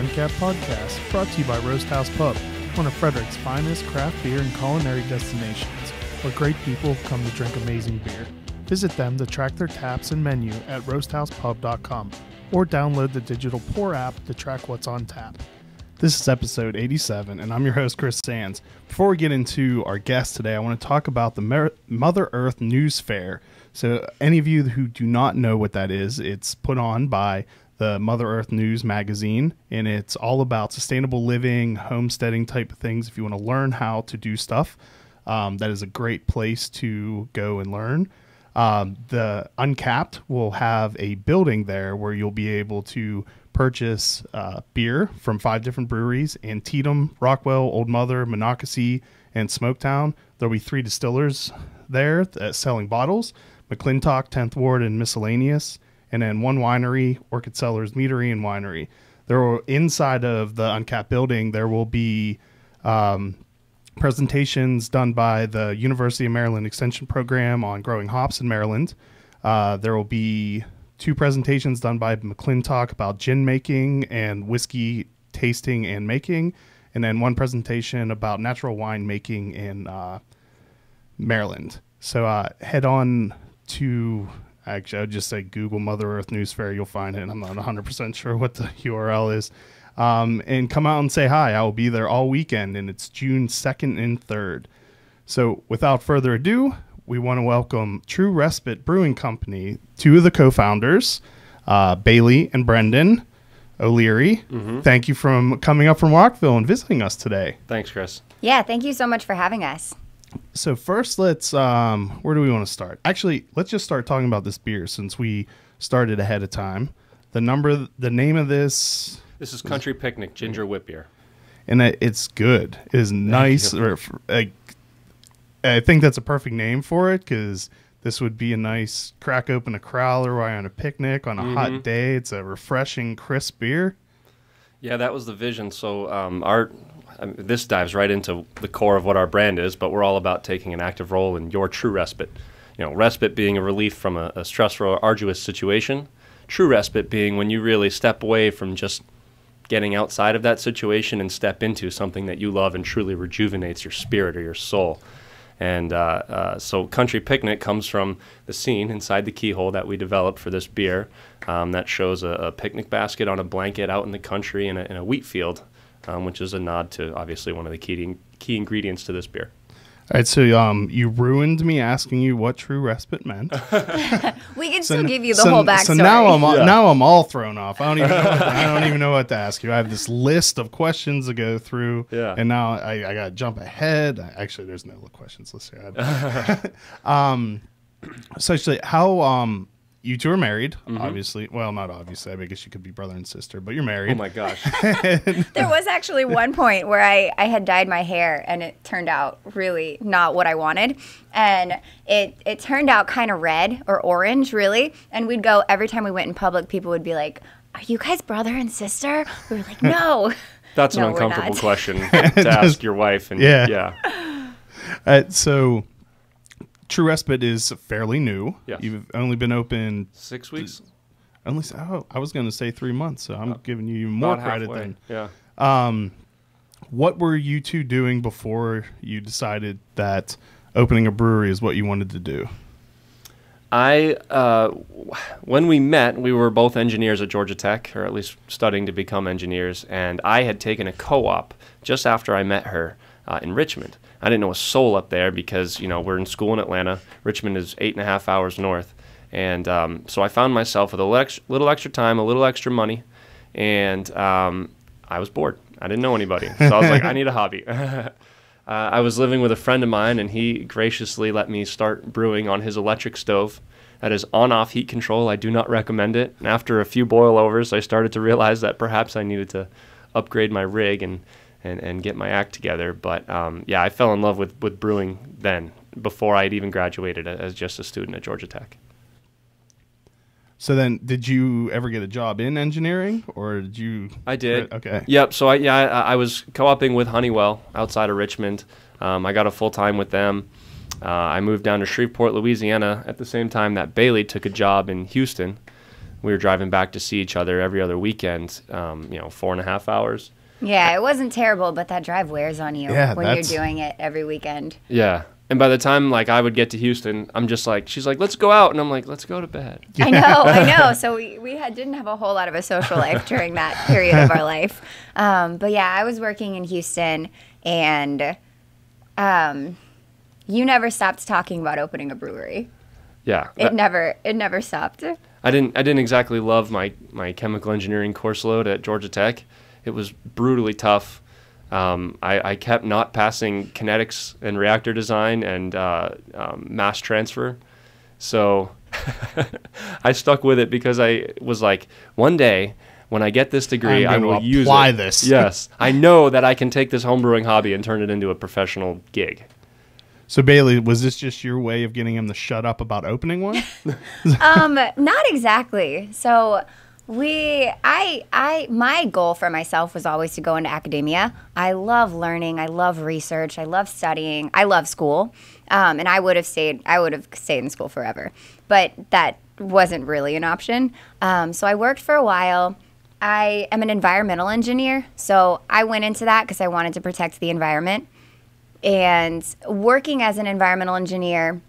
Uncapped Podcast, brought to you by Roasthouse Pub, one of Frederick's finest craft beer and culinary destinations, where great people come to drink amazing beer. Visit them to track their taps and menu at roasthousepub.com, or download the digital Pour app to track what's on tap. This is episode 87, and I'm your host, Chris Sands. Before we get into our guest today, I want to talk about the Mother Earth News Fair. So any of you who do not know what that is, it's put on by the Mother Earth News magazine, and it's all about sustainable living, homesteading type of things. If you want to learn how to do stuff, that is a great place to go and learn. The Uncapped will have a building there where you'll be able to purchase beer from 5 different breweries: Antietam, Rockville, Old Mother, Monocacy, and Smoketown. There'll be 3 distillers there selling bottles: McClintock, 10th Ward, and Miscellaneous. And then 1 winery, Orchid Cellars Meadery and Winery. Inside of the Uncapped building, there will be presentations done by the University of Maryland Extension Program on growing hops in Maryland. There will be 2 presentations done by McClintock about gin making and whiskey tasting and making. And then 1 presentation about natural wine making in Maryland. So head on to... Actually, I would just say Google Mother Earth News Fair. You'll find it. I'm not 100% sure what the URL is. And come out and say hi. I will be there all weekend, and it's June 2nd and 3rd. So without further ado, we want to welcome True Respite Brewing Company, 2 of the co-founders, Bailey and Brendan O'Leary. Mm-hmm. Thank you for coming up from Rockville and visiting us today. Thanks, Chris. Yeah, thank you so much for having us. So first, let's, where do we want to start? Actually, let's just start talking about this beer since we started ahead of time. The name of this... This is Country Picnic Ginger Whip Beer. And it's good. It is nice. I think that's a perfect name for it, because this would be a nice crack open a crowler while you're on a picnic on a hot day. It's a refreshing, crisp beer. Yeah, that was the vision. So this dives right into the core of what our brand is, but we're all about taking an active role in your true respite. You know, respite being a relief from a stressful or arduous situation. True respite being when you really step away from just getting outside of that situation and step into something that you love and truly rejuvenates your spirit or your soul. And so Country Picnic comes from the scene inside the keyhole that we developed for this beer that shows a picnic basket on a blanket out in the country in a wheat field. Which is a nod to, obviously, one of the key ingredients to this beer. All right, so you ruined me asking you what True Respite meant. We can still give you the whole backstory. So now I'm all thrown off. I don't even know what to ask you. I have this list of questions to go through, and now I got to jump ahead. Actually, there's no questions listed. So actually, how... You 2 are married, obviously. Well, not obviously. I guess you could be brother and sister, but you're married. Oh, my gosh. There was actually one point where I had dyed my hair, and it turned out really not what I wanted. And it turned out kind of red or orange, really. And we'd go, every time we went in public, people would be like, "Are you guys brother and sister?" We were like, "No." That's no, an uncomfortable question to ask your wife. And yeah. So... True Respite is fairly new. Yes. You've only been open 6 weeks. I was going to say 3 months, so I'm giving you more credit than. Yeah. What were you 2 doing before you decided that opening a brewery is what you wanted to do? When we met, we were both engineers at Georgia Tech, or at least studying to become engineers, and I had taken a co-op just after I met her in Richmond. I didn't know a soul up there because, we're in school in Atlanta. Richmond is 8.5 hours north. And so I found myself with a little extra time, a little extra money, and I was bored. I didn't know anybody. So I was like, I need a hobby. I was living with a friend of mine, and he graciously let me start brewing on his electric stove. That is on-off heat control. I do not recommend it. And after a few boil-overs, I started to realize that perhaps I needed to upgrade my rig and get my act together. But I fell in love with brewing then, before I'd even graduated as just a student at Georgia Tech. So then, did you ever get a job in engineering, or did you? I did. Okay. Yep. So I was co-oping with Honeywell outside of Richmond. I got a full-time with them. I moved down to Shreveport, Louisiana at the same time that Bailey took a job in Houston. we were driving back to see each other every other weekend, 4.5 hours. Yeah, it wasn't terrible, but that drive wears on you when you're doing it every weekend. Yeah. And by the time like I would get to Houston, I'm just like, she's like, let's go out. And I'm like, let's go to bed. I know. So we didn't have a whole lot of a social life during that period of our life. But yeah, I was working in Houston, and you never stopped talking about opening a brewery. Yeah. It never stopped. I didn't exactly love my chemical engineering course load at Georgia Tech. It was brutally tough. I kept not passing kinetics and reactor design and mass transfer. So I stuck with it because I was like, one day when I get this degree, I will use it. Apply this. Yes. I know that I can take this homebrewing hobby and turn it into a professional gig. So Bailey, was this just your way of getting him to shut up about opening one? Not exactly. So my goal for myself was always to go into academia. I love learning. I love research. I love studying. I love school. And I would have stayed in school forever, but that wasn't really an option. So I worked for a while. I am an environmental engineer. So I went into that because I wanted to protect the environment. And working as an environmental engineer,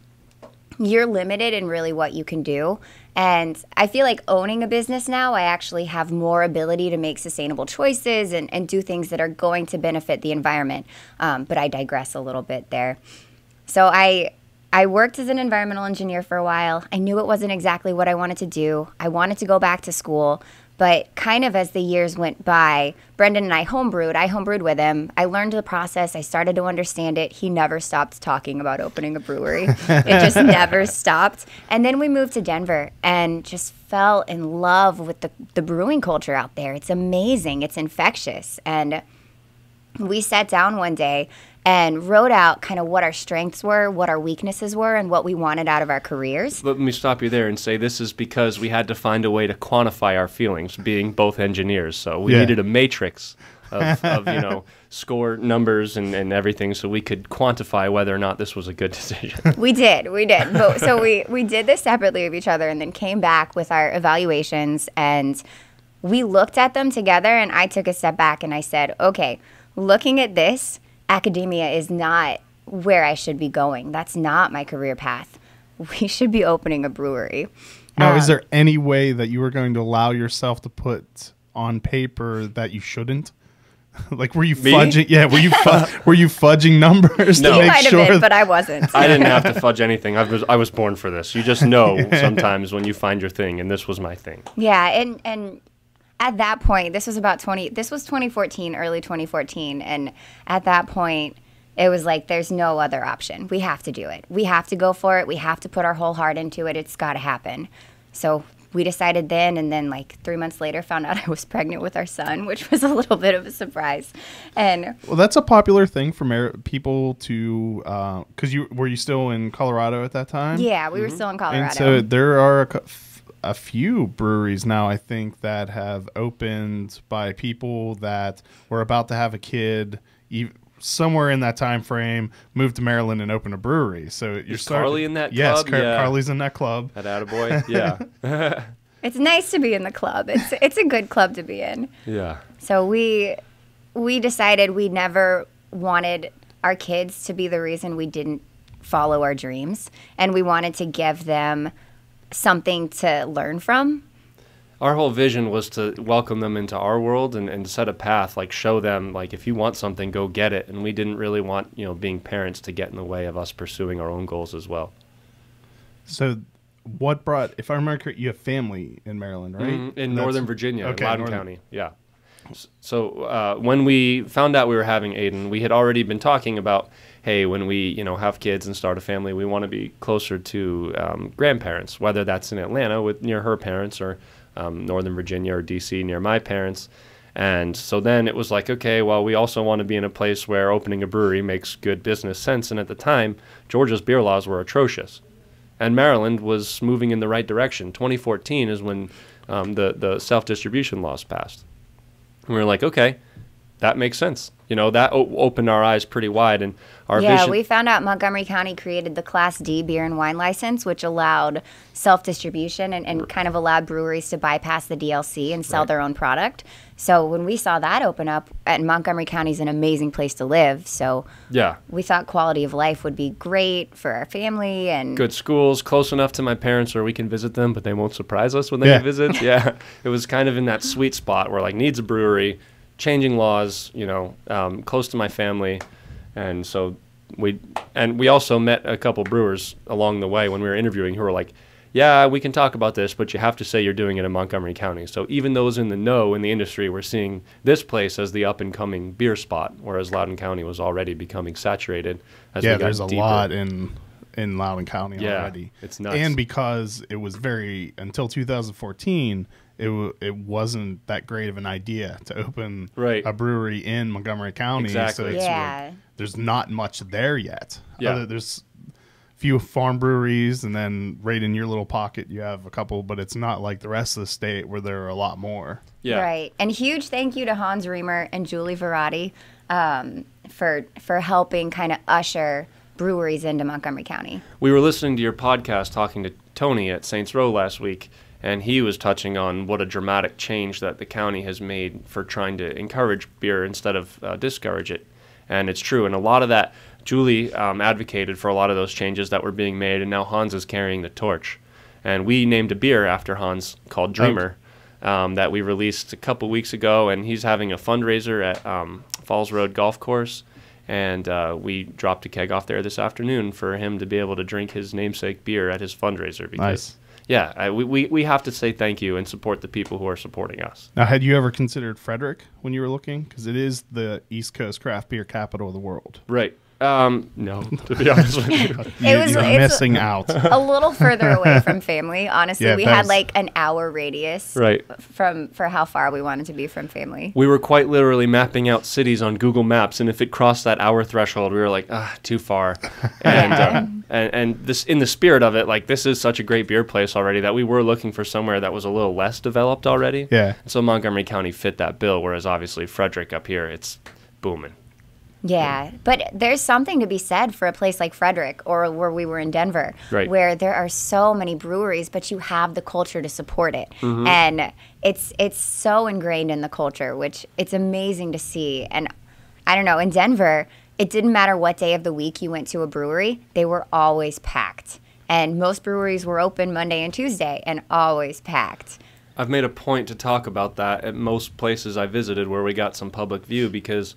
you're limited in really what you can do. And I feel like owning a business now, I actually have more ability to make sustainable choices and do things that are going to benefit the environment. But I digress a little bit there. So I worked as an environmental engineer for a while. I knew it wasn't exactly what I wanted to do. I wanted to go back to school. But kind of as the years went by, Brendan and I homebrewed. I homebrewed with him. I learned the process. I started to understand it. He never stopped talking about opening a brewery. It just never stopped. And then we moved to Denver and just fell in love with the brewing culture out there. It's amazing. It's infectious. And we sat down one day and wrote out kind of what our strengths were, what our weaknesses were, and what we wanted out of our careers. Let me stop you there and say this is because we had to find a way to quantify our feelings, being both engineers. So we needed a matrix of score numbers and everything so we could quantify whether or not this was a good decision. We did. So we did this separately of each other and then came back with our evaluations, and we looked at them together, and I took a step back and I said, okay, looking at this, academia is not where I should be going. That's not my career path. We should be opening a brewery. Now, is there any way that you were going to allow yourself to put on paper that you shouldn't? Like, were you fudging? Yeah, were you fudging numbers to make might sure? Have been, but I wasn't. I didn't have to fudge anything. I was born for this. You just know sometimes when you find your thing, and this was my thing. Yeah, and at that point, this was 2014, early 2014, and at that point, it was like, there's no other option. We have to do it. We have to go for it. We have to put our whole heart into it. It's got to happen. So we decided then, and then like 3 months later, found out I was pregnant with our son, which was a little bit of a surprise. And well, that's a popular thing for people to, because were you still in Colorado at that time? Yeah, we were still in Colorado. And so there are a few breweries now, I think, that have opened by people that were about to have a kid, somewhere in that time frame, moved to Maryland and opened a brewery. So you're Carly in that yes, club? Yeah. Carly's in that club. That attaboy, yeah. It's nice to be in the club. It's a good club to be in. Yeah. So we decided we never wanted our kids to be the reason we didn't follow our dreams, and we wanted to give them something to learn from. Our whole vision was to welcome them into our world and set a path, like show them, like, if you want something, go get it. And we didn't really want, being parents to get in the way of us pursuing our own goals as well. So what brought, if I remember correctly, you have family in Maryland, right? In Northern Virginia, okay, Loudoun County, yeah. So when we found out we were having Aiden, we had already been talking about, hey, when we have kids and start a family, we want to be closer to grandparents, whether that's in Atlanta near her parents or Northern Virginia or DC near my parents. And so then it was like, okay, well, we also want to be in a place where opening a brewery makes good business sense. And at the time, Georgia's beer laws were atrocious, and Maryland was moving in the right direction. 2014 is when the self-distribution laws passed. And we were like, okay, that makes sense. That opened our eyes pretty wide, and our vision. We found out Montgomery County created the Class D beer and wine license, which allowed self-distribution and kind of allowed breweries to bypass the DLC and sell their own product. So when we saw that open up, and Montgomery County is an amazing place to live, so we thought quality of life would be great for our family, and good schools, close enough to my parents where we can visit them, but they won't surprise us when they visit. It was kind of in that sweet spot where needs a brewery, changing laws, close to my family. And so we also met a couple brewers along the way when we were interviewing who were like, yeah, we can talk about this, but you have to say you're doing it in Montgomery County. So even those in the know in the industry were seeing this place as the up-and-coming beer spot, whereas Loudoun County was already becoming saturated as we got there's deeper. A lot in Loudoun County already. It's nuts. And because it was until 2014, it wasn't that great of an idea to open a brewery in Montgomery County. Exactly. So there's not much there yet. There's a few farm breweries, and then right in your little pocket you have a couple, but it's not like the rest of the state where there are a lot more. Right. And huge thank you to Hans Reamer and Julie Verratti for helping kind of usher breweries into Montgomery County. We were listening to your podcast talking to Tony at Saints Row last week, and he was touching on what a dramatic change that the county has made for trying to encourage beer instead of discourage it. And it's true. And a lot of that, Julie advocated for a lot of those changes that were being made, and now Hans is carrying the torch. And we named a beer after Hans called Dreamer that we released a couple weeks ago, and he's having a fundraiser at Falls Road Golf Course. And we dropped a keg off there this afternoon for him to be able to drink his namesake beer at his fundraiser. Because, we have to say thank you and support the people who are supporting us. Now, had you ever considered Frederick when you were looking? Because it is the East Coast craft beer capital of the world. Right. No, to be honest with you. You're missing out. A little further away from family. Honestly, we had an hour radius for how far we wanted to be from family. We were quite literally mapping out cities on Google Maps, and if it crossed that hour threshold, we were like, too far. And and this, in the spirit of it, this is such a great beer place already that we were looking for somewhere that was a little less developed already. Yeah. So Montgomery County fit that bill, whereas obviously Frederick up here, it's booming. Yeah, but there's something to be said for a place like Frederick or where we were in Denver, where there are so many breweries, but you have the culture to support it. Mm-hmm. And it's so ingrained in the culture, which it's amazing to see. And I don't know, in Denver, it didn't matter what day of the week you went to a brewery, they were always packed. And most breweries were open Monday and Tuesday and always packed. I've made a point to talk about that at most places I visited where we got some public view, because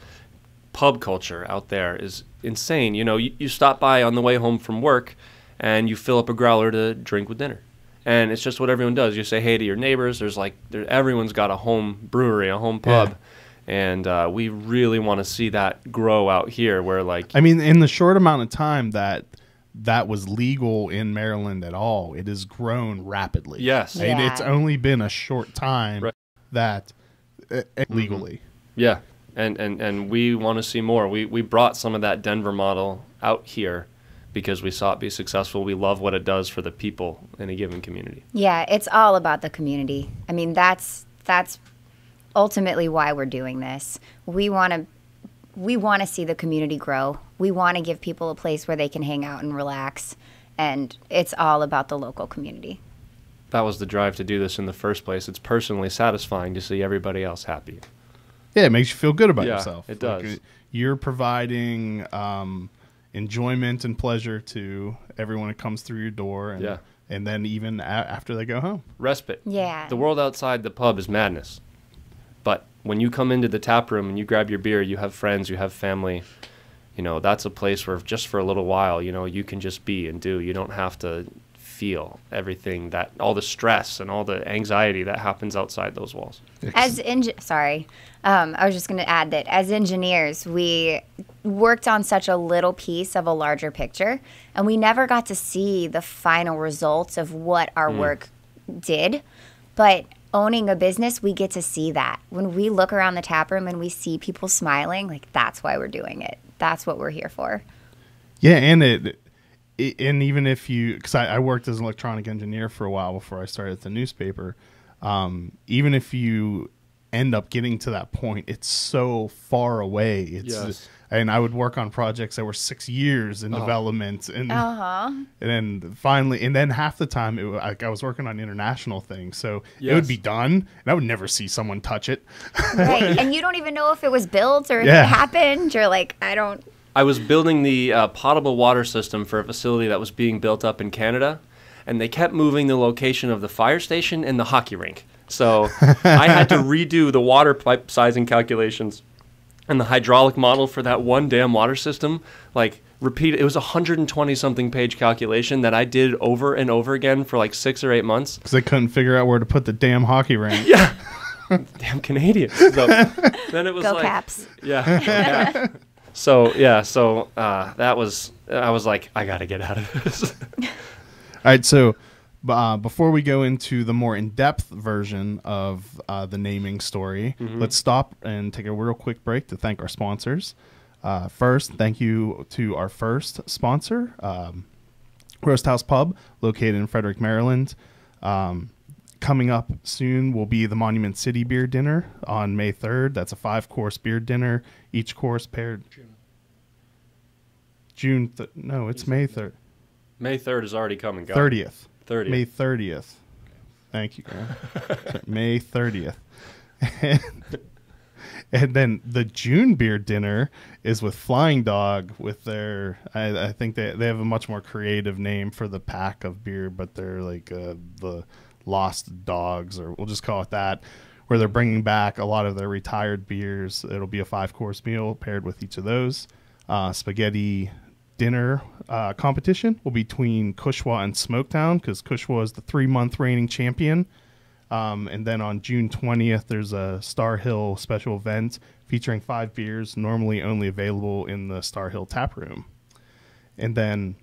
pub culture out there is insane. You stop by on the way home from work and you fill up a growler to drink with dinner. And it's just what everyone does. You say hey to your neighbors. Everyone's got a home brewery, a home pub. And we really want to see that grow out here where in the short amount of time that was legal in Maryland at all, it has grown rapidly. Yes. Yeah. It's only been a short time that legally. Yeah. And we want to see more. We brought some of that Denver model out here because we saw it be successful. We love what it does for the people in a given community. Yeah, it's all about the community. I mean, that's ultimately why we're doing this. We want to see the community grow. We want to give people a place where they can hang out and relax, and it's all about the local community. That was the drive to do this in the first place. It's personally satisfying to see everybody else happy. Yeah, it makes you feel good about yourself. It does. You're providing enjoyment and pleasure to everyone that comes through your door, and then even after they go home. Respite. Yeah. The world outside the pub is madness. But when you come into the tap room and you grab your beer, you have friends, you have family, that's a place where just for a little while, you can just be and do. You don't have to feel everything, all the stress and all the anxiety that happens outside those walls. I was just going to add that as engineers, we worked on such a little piece of a larger picture, and we never got to see the final results of what our work did. But owning a business, we get to see that. When we look around the tap room and we see people smiling, that's why we're doing it. That's what we're here for. Yeah, and even if because I worked as an electronic engineer for a while before I started at the newspaper, even if you end up getting to that point. It's so far away. And I would work on projects that were 6 years in development, and then finally, and then half the time I was working on international things, so it would be done, and I would never see someone touch it. Right, and you don't even know if it was built or if it happened. You're like, I was building the potable water system for a facility that was being built up in Canada, and they kept moving the location of the fire station and the hockey rink. So I had to redo the water pipe sizing calculations and the hydraulic model for that one damn water system. Like, it was a 120-something page calculation that I did over and over again for like 6 or 8 months. Because they couldn't figure out where to put the damn hockey rink. Yeah. Damn Canadians. So then it was Go Caps. Yeah. So that was, I was like, I got to get out of this. All right, so before we go into the more in-depth version of the naming story, let's stop and take a real quick break to thank our sponsors. First, thank you to our first sponsor, Roasthouse Pub, located in Frederick, Maryland. Coming up soon will be the Monument City Beer Dinner on May 3rd. That's a 5-course beer dinner, each course paired... it's May 3rd. May 3rd is already coming. 30th. May 30th. Thank you. Sorry, May 30th. And then the June beer dinner is with Flying Dog with their, I think they have a much more creative name for the pack of beer, but they're like the Lost Dogs, or we'll just call it that, where they're bringing back a lot of their retired beers. It'll be a 5-course meal paired with each of those. Spaghetti dinner competition will be between Cushwa and Smoketown, because Cushwa is the 3-month reigning champion. And then on June 20th, there's a Star Hill special event featuring 5 beers, normally only available in the Star Hill tap room. And then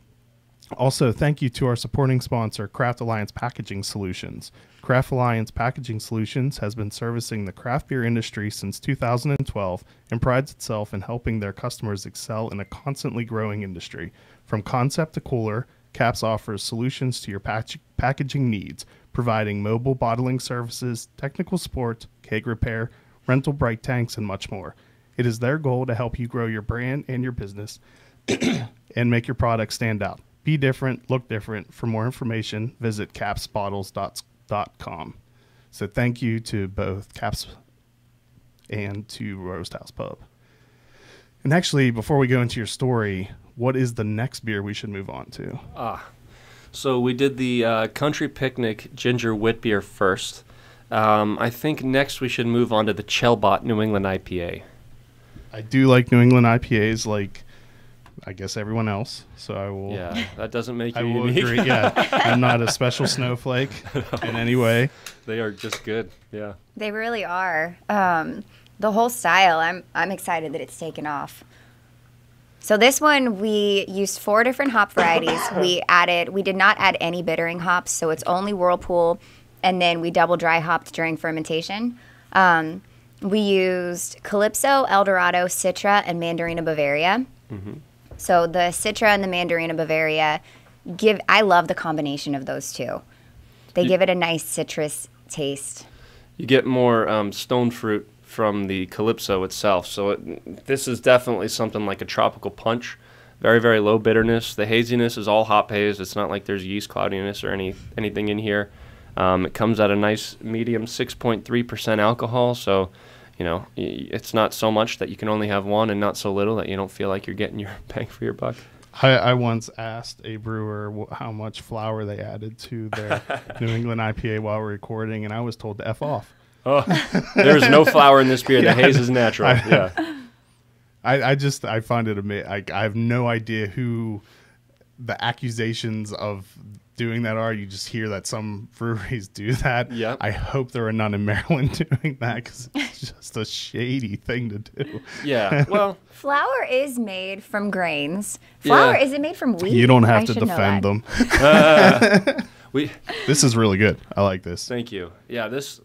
also thank you to our supporting sponsor, Craft Alliance Packaging Solutions. Craft Alliance Packaging Solutions has been servicing the craft beer industry since 2012 and prides itself in helping their customers excel in a constantly growing industry. From concept to cooler, Caps offers solutions to your packaging needs, providing mobile bottling services, technical support, keg repair, rental bright tanks, and much more. It is their goal to help you grow your brand and your business and make your product stand out. Be different, look different. For more information, visit capsbottles.com. So thank you to both Caps and to Roasthouse Pub. And actually, before we go into your story, what is the next beer we should move on to? So we did the Country Picnic Ginger Wit Beer first. I think next we should move on to the Chelbot New England IPA. I do like New England IPAs, like I guess everyone else. So I will. Yeah, that doesn't make you I will unique. agree. Yeah, I'm not a special snowflake in any way. They are just good. Yeah, they really are. The whole style, I'm excited that it's taken off. So this one, we used 4 different hop varieties. We did not add any bittering hops, so it's only Whirlpool, and then we double dry hopped during fermentation. We used Calypso, Eldorado, Citra, and Mandarina Bavaria. Mm-hmm. So the Citra and the Mandarina Bavaria I love the combination of those two. They give it a nice citrus taste. You get more stone fruit from the Calypso itself. So this is definitely something like a tropical punch. Very, very low bitterness. The haziness is all hop haze. It's not like there's yeast cloudiness or anything in here. It comes at a nice medium 6.3% alcohol. So, it's not so much that you can only have one and not so little that you don't feel like you're getting your bang for your buck. I once asked a brewer how much flour they added to their New England IPA while we're recording, and I was told to F off. Oh, there's no flour in this beer. The haze is natural. I find it amazing. I have no idea who the accusations of doing that are. You just hear that some breweries do that. Yep. I hope there are none in Maryland doing that, because it's just a shady thing to do. Yeah, well. Flour is made from grains. Flour, is it made from wheat? You don't have to defend them. This is really good. I like this. Thank you. Yeah, this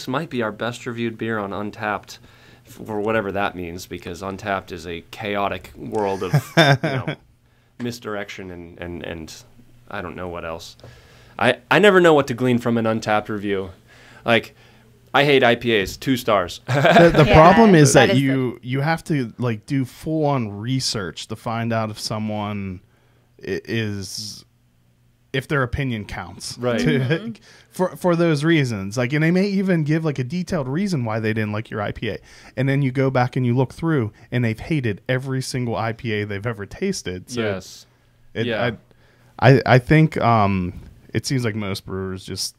might be our best reviewed beer on Untapped, for whatever that means, because Untapped is a chaotic world of misdirection and I don't know what else. I never know what to glean from an Untapped review. Like, I hate IPAs. 2 stars. The Yeah, problem is that that is you have to like do full on research to find out if someone if their opinion counts. Right. For those reasons. Like, and they may even give like a detailed reason why they didn't like your IPA. And then you go back and you look through and they've hated every single IPA they've ever tasted. So Yes. I think it seems like most brewers just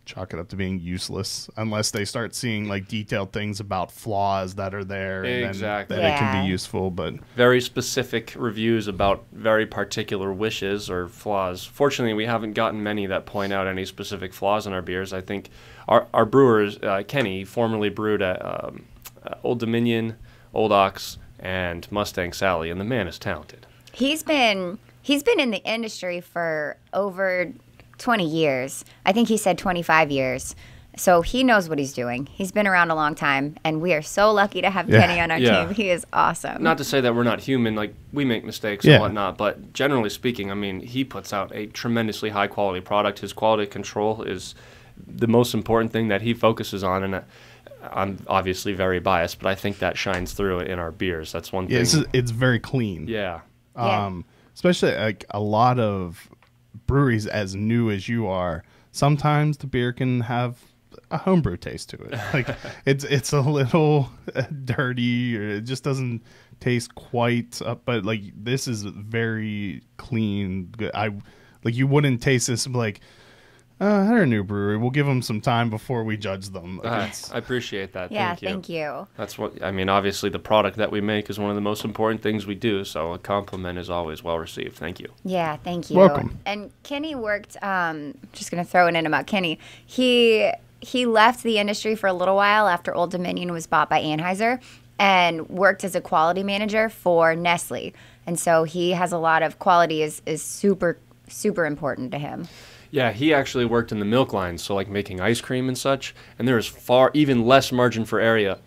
chalk it up to being useless unless they start seeing like detailed things about flaws that are there. Exactly. And then it can be useful, but Very specific reviews about very particular wishes or flaws. Fortunately, we haven't gotten many that point out any specific flaws in our beers. I think our brewers, Kenny, formerly brewed at Old Dominion, Old Ox, and Mustang Sally, and the man is talented. He's been in the industry for over 20 years. I think he said 25 years. So he knows what he's doing. He's been around a long time, and we are so lucky to have Kenny on our team. He is awesome. Not to say that we're not human, like we make mistakes Yeah. and whatnot, but generally speaking, I mean, he puts out a tremendously high quality product. His quality control is the most important thing that he focuses on, and I'm obviously very biased, but I think that shines through in our beers. That's one thing. it's very clean. Yeah. Especially like a lot of breweries as new as you are, sometimes the beer can have a homebrew taste to it. Like it's a little dirty, or it just doesn't taste quite up, but like this is very clean. Good. You wouldn't taste this and be like, they're a new brewery. We'll give them some time before we judge them. Like I appreciate that. Yeah, Thank you. thank you. That's what I mean. Obviously, the product that we make is one of the most important things we do. So a compliment is always well received. Thank you. Yeah, thank you. Welcome. And Kenny worked. Just gonna throw it in about Kenny. He left the industry for a little while after Old Dominion was bought by Anheuser, and worked as a quality manager for Nestle. And so he has a lot of quality is super important to him. Yeah, he actually worked in the milk line, so like making ice cream and such. And there is even less margin for error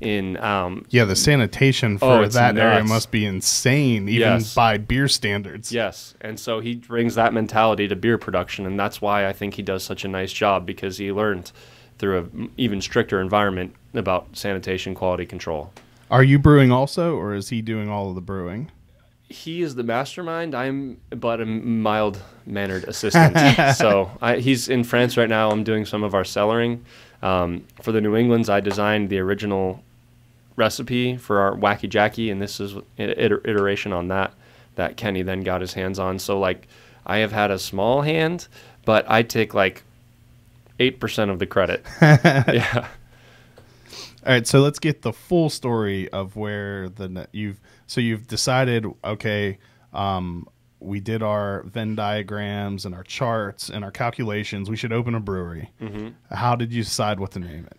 in. the sanitation for it's that area nuts. must be insane, even Yes. by beer standards. Yes, and so he brings that mentality to beer production, and that's why I think he does such a nice job, because he learned through an even stricter environment about sanitation quality control. Are you brewing also, or is he doing all of the brewing? He is the mastermind. I'm but a mild-mannered assistant. So he's in France right now. I'm doing some of our cellaring. For the New Englands, I designed the original recipe for our Wacky Jacky, and this is an iteration on that Kenny then got his hands on. So like, I have had a small hand, but I take like 8% of the credit. Yeah. All right, so let's get the full story of where you've decided, okay, we did our Venn diagrams and our charts and our calculations. We should open a brewery. Mm-hmm. How did you decide what to name it?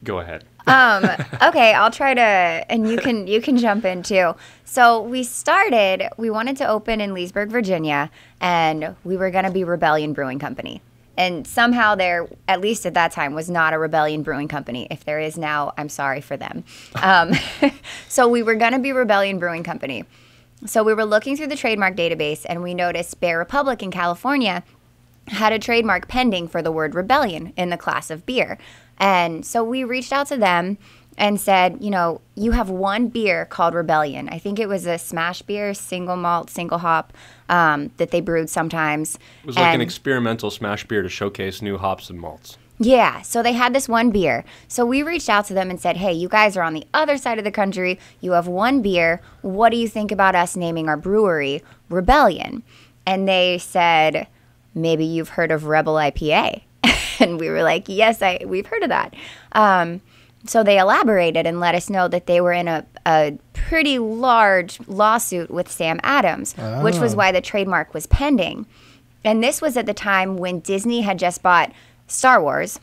Go ahead. Okay, I'll try to, and you can jump in too. So we wanted to open in Leesburg, Virginia, and we were going to be Rebellion Brewing Company. And somehow there, at least at that time, was not a Rebellion Brewing Company. If there is now, I'm sorry for them. So we were going to be Rebellion Brewing Company. So we were looking through the trademark database, and we noticed Bear Republic in California had a trademark pending for the word rebellion in the class of beer. And so we reached out to them and said, you have one beer called Rebellion. I think it was a smash beer, single malt, single hop, that they brewed sometimes. It was like an experimental smash beer to showcase new hops and malts. Yeah, so they had this one beer. So we reached out to them and said, hey, you guys are on the other side of the country. You have one beer. What do you think about us naming our brewery Rebellion? And they said, maybe you've heard of Rebel IPA. And we were like, yes, we've heard of that. So they elaborated and let us know that they were in a pretty large lawsuit with Sam Adams, which was why the trademark was pending. And this was at the time when Disney had just bought Star Wars.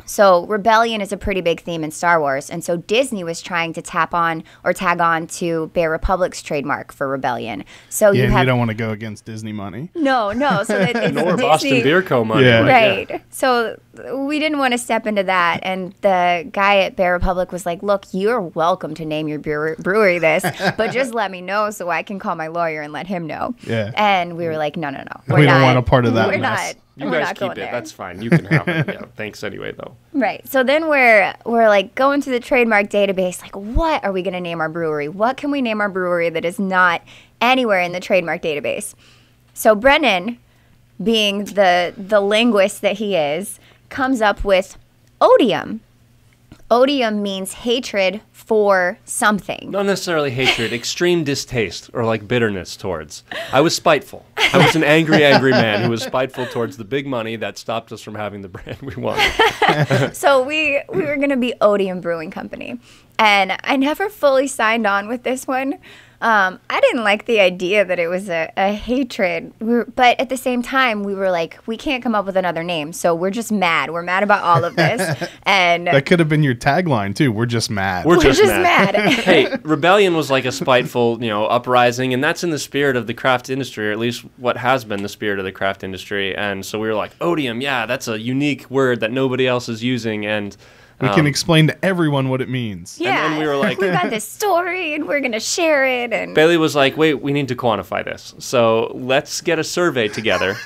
So rebellion is a pretty big theme in Star Wars. And so Disney was trying to tag on to Bear Republic's trademark for rebellion. So you don't want to go against Disney money. No. So it's Nor Disney. Boston Beer Co. money. Yeah. Right. So we didn't want to step into that. And the guy at Bear Republic was like, look, you're welcome to name your brewery this, but just let me know so I can call my lawyer and let him know. Yeah. And we were like, no. We don't want a part of that We're mess. not. You We're guys not keep going it. there. That's fine. You can have it. Yeah. Thanks anyway, though. Right. So then we're like going through the trademark database, like, what are we going to name our brewery? What can we name our brewery that is not anywhere in the trademark database? So Brennan, being the linguist that he is, comes up with odium. Odium means hatred for something. Not necessarily hatred, extreme distaste or like bitterness towards. I was spiteful. I was an angry man who was spiteful towards the big money that stopped us from having the brand we wanted. So we were going to be Odium Brewing Company. And I never fully signed on with this one. I didn't like the idea that it was a hatred. But at the same time, we were like, we can't come up with another name. So we're just mad. We're mad about all of this. And That could have been your tagline too. We're just mad. We're just mad. Hey, rebellion was like a spiteful, uprising, and that's in the spirit of the craft industry, or at least what has been the spirit of the craft industry. And so we were like, odium, yeah, that's a unique word that nobody else is using, and we can explain to everyone what it means. yeah, and then we were like, we've got this story and we're going to share it. And Bailey was like, wait, we need to quantify this. So let's get a survey together,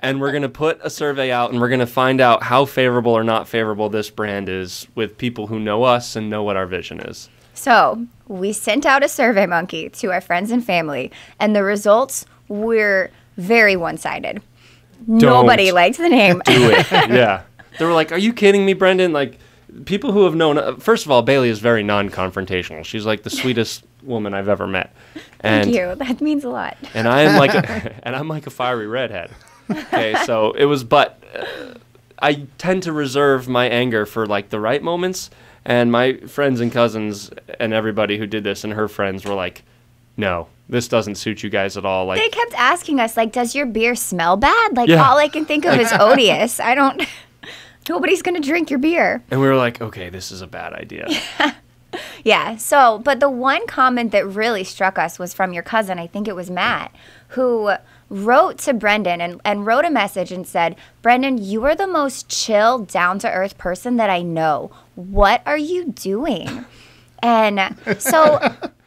and we're going to put a survey out, and we're going to find out how favorable or not favorable this brand is with people who know us and know what our vision is. So we sent out a survey monkey to our friends and family, and the results were very one-sided. Nobody liked the name. Do it. Yeah. They were like, are you kidding me, Brendan? Like, people who have known, first of all, Bailey is very non-confrontational. She's like the sweetest woman I've ever met. And, Thank you. That means a lot. And I'm like a fiery redhead. Okay, so it was, but I tend to reserve my anger for like the right moments. And my friends and cousins and everybody who did this and her friends were like, no, this doesn't suit you guys at all. Like, They kept asking us, like, does your beer smell bad? Like, Yeah. all I can think of is odious. Nobody's going to drink your beer. and we were like, okay, this is a bad idea. Yeah. So, but the one comment that really struck us was from your cousin, I think it was Matt, who wrote to Brendan and wrote a message and said, Brendan, you are the most chill, down-to-earth person that I know. What are you doing? And so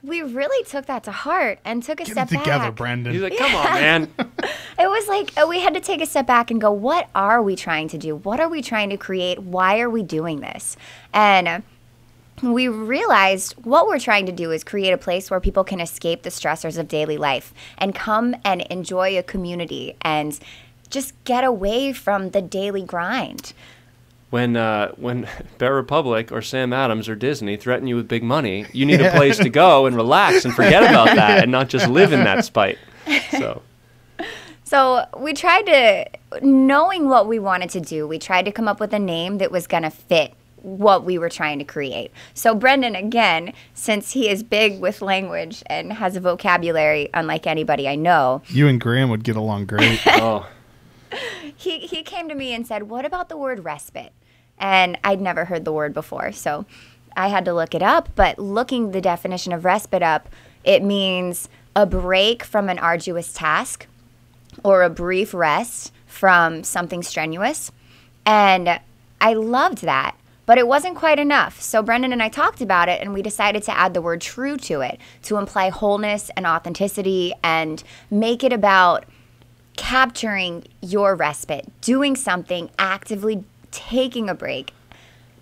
we really took that to heart and took a Get step it together, back. Brandon. He's like, come on, man. It was like we had to take a step back and go, what are we trying to do? What are we trying to create? Why are we doing this? And we realized what we're trying to do is create a place where people can escape the stressors of daily life and come and enjoy a community and just get away from the daily grind. When Bear Republic or Sam Adams or Disney threaten you with big money, you need a place to go and relax and forget about that and not just live in that spite. So we tried to, knowing what we wanted to do, we tried to come up with a name that was going to fit what we were trying to create. So Brendan, again, since he is big with language and has a vocabulary unlike anybody I know, You and Graham would get along great. Oh, he came to me and said, what about the word respite? And I'd never heard the word before, so I had to look it up. But looking the definition of respite up, it means a break from an arduous task or a brief rest from something strenuous. And I loved that, but it wasn't quite enough. So Brendan and I talked about it, and we decided to add the word true to it to imply wholeness and authenticity and make it about capturing your respite, doing something, actively taking a break.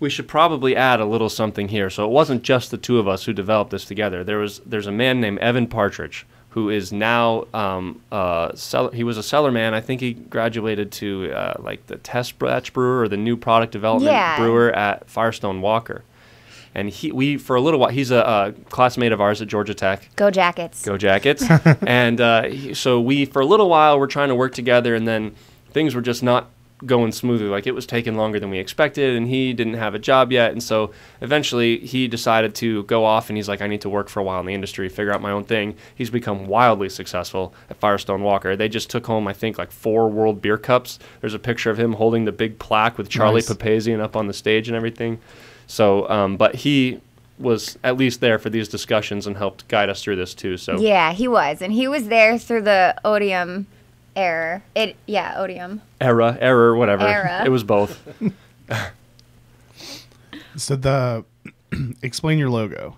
we should probably add a little something here. So it wasn't just the two of us who developed this together. There's a man named Evan Partridge who is now he was a cellar man. I think he graduated to like the test batch brewer or the new product development brewer at Firestone Walker. And for a little while, he's a classmate of ours at Georgia Tech. Go Jackets. Go Jackets. And so for a little while, we're trying to work together, and then things were just not going smoothly. Like, it was taking longer than we expected, and he didn't have a job yet. And so eventually he decided to go off, and he's like, I need to work for a while in the industry, figure out my own thing. He's become wildly successful at Firestone Walker. They just took home, I think, like 4 World Beer Cups. There's a picture of him holding the big plaque with Charlie Papazian up on the stage and everything. So, but he was at least there for these discussions and helped guide us through this too. So yeah, he was, and he was there through the odium error. Odium error, whatever. Era. It was both. So explain your logo.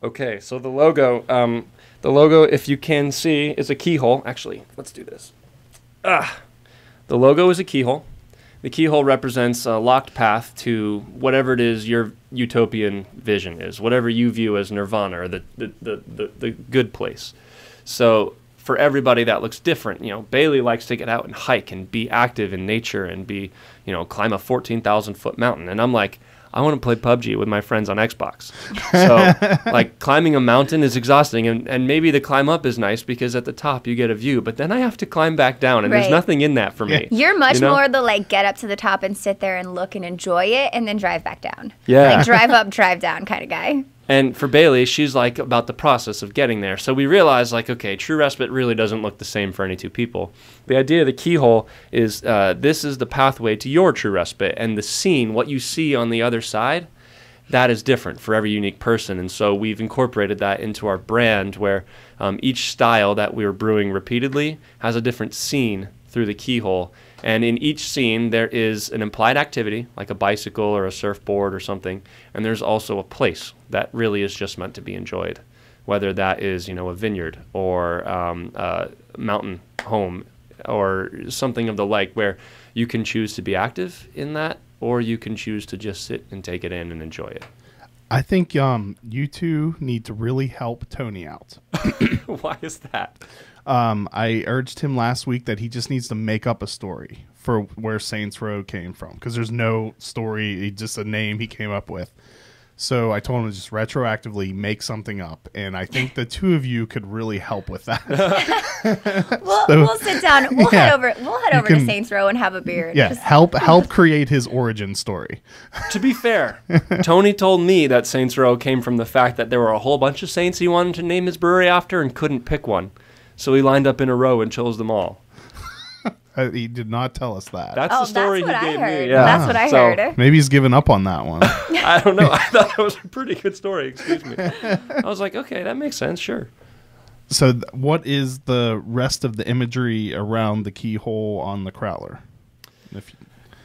Okay, so the logo, if you can see, is a keyhole. Actually, let's do this. The logo is a keyhole. The keyhole represents a locked path to whatever it is your utopian vision is, whatever you view as nirvana or the good place. So for everybody that looks different. You know, Bailey likes to get out and hike and be active in nature and be, you know, climb a 14,000-foot mountain. And I'm like, I want to play PUBG with my friends on Xbox. So, like, climbing a mountain is exhausting, and maybe the climb up is nice because at the top you get a view, but then I have to climb back down, and there's nothing in that for me. You're much you know? more the, like, get up to the top and sit there and look and enjoy it, and then drive back down. Yeah. Like, drive up, drive down kind of guy. And for Bailey, she's like about the process of getting there. So we realized, like, okay, True Respite really doesn't look the same for any two people. The idea of the keyhole is this is the pathway to your True Respite, and the scene, what you see on the other side, that is different for every unique person. And so we've incorporated that into our brand, where each style that we're brewing repeatedly has a different scene through the keyhole. And in each scene, there is an implied activity, like a bicycle or a surfboard or something. And there's also a place that really is just meant to be enjoyed, whether that is, you know, a vineyard or a mountain home or something of the like, where you can choose to be active in that, or you can choose to just sit and take it in and enjoy it. I think you two need to really help Tony out. Why is that? I urged him last week that he just needs to make up a story for where Saints Row came from, because there's no story, just a name he came up with. So I told him to just retroactively make something up, and I think the two of you could really help with that. We'll sit down. We'll head over to Saints Row and have a beer. Yeah, help create his origin story. To be fair, Tony told me that Saints Row came from the fact that there were a whole bunch of saints he wanted to name his brewery after and couldn't pick one. So he lined up in a row and chose them all. He did not tell us that. That's the story he gave me. Yeah. That's what I heard. Maybe he's given up on that one. I don't know. I thought that was a pretty good story. Excuse me. I was like, okay, that makes sense. Sure. So what is the rest of the imagery around the keyhole on the crowler?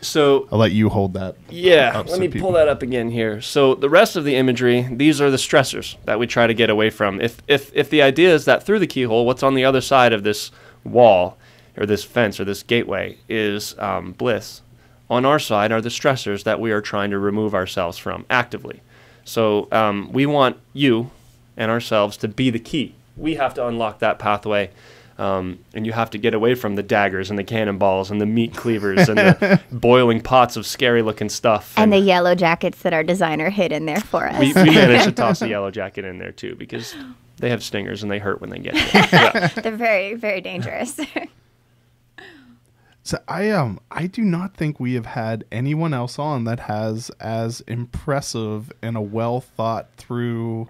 So I'll let you hold that. Yeah, let me pull that up again here. So the rest of the imagery, these are the stressors that we try to get away from. If the idea is that through the keyhole, what's on the other side of this wall or this fence or this gateway is bliss, on our side are the stressors that we are trying to remove ourselves from actively. So we want you and ourselves to be the key. We have to unlock that pathway. And you have to get away from the daggers and the cannonballs and the meat cleavers and the boiling pots of scary-looking stuff. And the yellow jackets that our designer hid in there for us. We managed to toss a yellow jacket in there, too, because they have stingers and they hurt when they get you. Yeah. They're very, very dangerous. So I do not think we have had anyone else on that has as impressive and a well thought through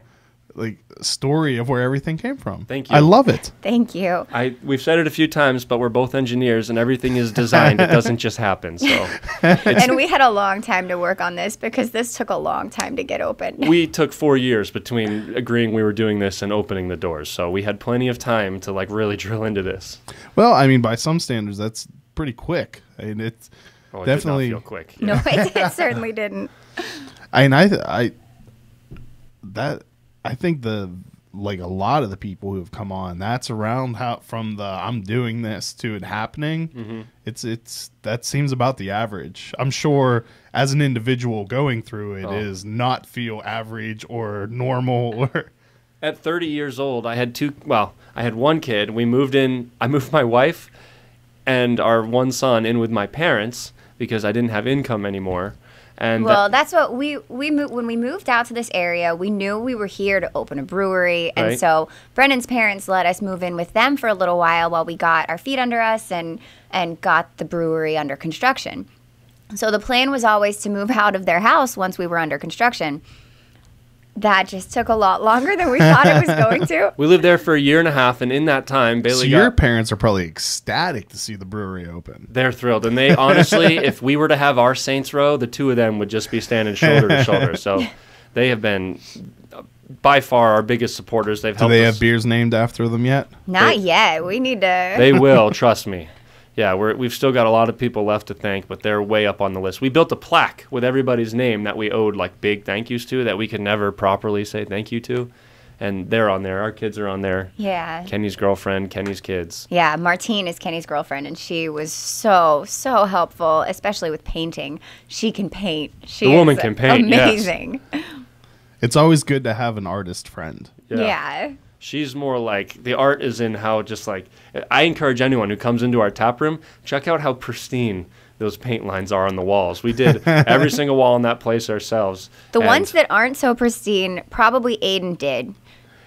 story of where everything came from. Thank you. I love it. Thank you. We've said it a few times, but we're both engineers and everything is designed. It doesn't just happen. So, and we had a long time to work on this because this took a long time to get open. We took 4 years between agreeing we were doing this and opening the doors. So we had plenty of time to really drill into this. Well, I mean, by some standards, that's pretty quick. I mean, it's definitely did not feel quick. Yeah. No, it certainly didn't. I think a lot of the people who have come on, that's around from the I'm doing this to it happening. Mm-hmm. It's that seems about the average. I'm sure as an individual going through it is not feel average or normal or. At 30 years old, I had one kid. We moved in. I moved my wife and our one son in with my parents because I didn't have income anymore. And that's what we moved when we moved out to this area. We knew we were here to open a brewery, and so Brendan's parents let us move in with them for a little while we got our feet under us and got the brewery under construction. So the plan was always to move out of their house once we were under construction. That just took a lot longer than we thought it was going to. We lived there for 1.5 years, and in that time, Bailey your parents are probably ecstatic to see the brewery open. They're thrilled. And they honestly, if we were to have our Saints Row, the two of them would just be standing shoulder to shoulder. So they have been by far our biggest supporters. They've helped us. Do they have beers named after them yet? Not yet. We need to. They will, trust me. Yeah, we've still got a lot of people left to thank, but they're way up on the list. We built a plaque with everybody's name that we owed big thank yous to that we could never properly say thank you to. and they're on there. Our kids are on there. Yeah. Kenny's girlfriend, Kenny's kids. Yeah, Martine is Kenny's girlfriend, and she was so helpful, especially with painting. She can paint. The woman can paint. Amazing. Yes. It's always good to have an artist friend. Yeah. She's more like, the art is in how just like, I encourage anyone who comes into our tap room, check out how pristine those paint lines are on the walls. We did every single wall in that place ourselves. The ones that aren't so pristine, probably Aiden did.